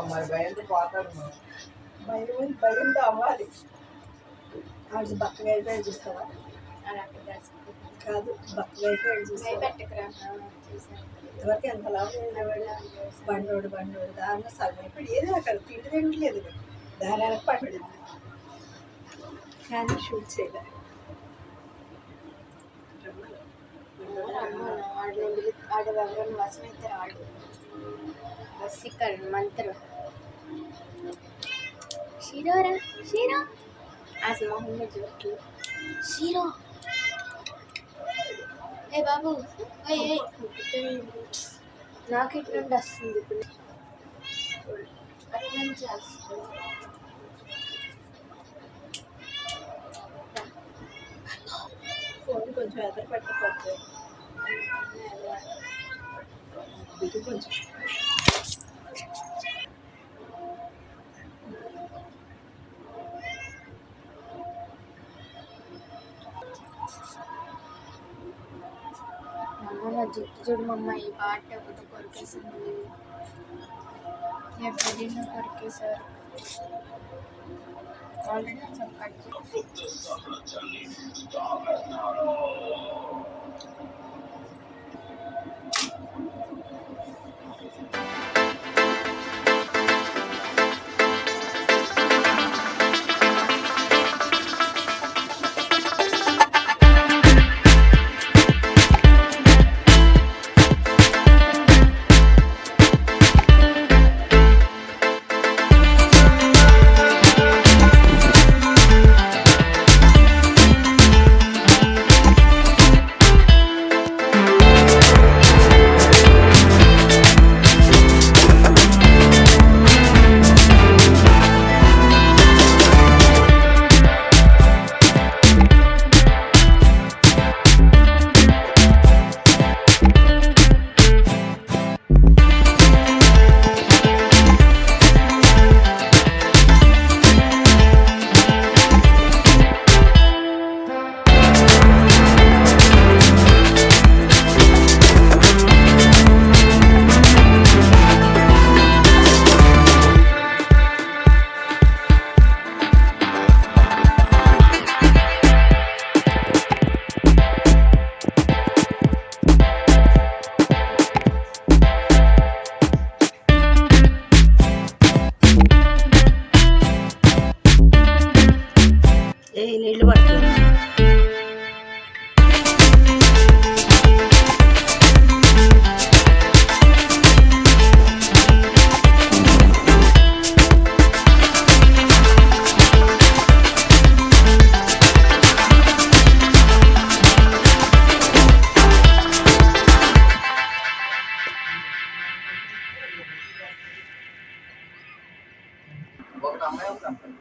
మరి భయంతో పోతాడు భయంతో అవ్వాలి ఆడు బక్కగా అయిపోయి చూస్తావా కాదు బక్కగా అయిపోయి చూస్తావా ఇంతవరకు ఎంత లాభం బండోడు దాన్ని సగం అయిపోయి ఏదో అక్కడ తిండి తినట్లేదు దాని వెనక పట్టలేదు కానీ షూట్ చేయలేదు ఆడ ఎవరైనా వసం అయితే రాడు బస్ ఇక్కడ మంత్రం షీరోరా షీరో అసలు మొహంలో చూడట్లు షీరో ఏ బాబు నాకు ఇటు నుండి వస్తుంది ఇప్పుడు అటు నుంచి వస్తుంది ఫోన్ కొంచెం ఎదురు పెట్టకపోతే కొంచెం నా జుట్టు చూడు మమ్మ ఈ పాట ఒకటి కొరికేసింది ఎప్పుడైనా కొరికేసారు ఆల్రెడీ కొంచెం కట్ నీళ్ళు పడుతుంది ఒక అమ్మాయి ఒక అబ్బాయి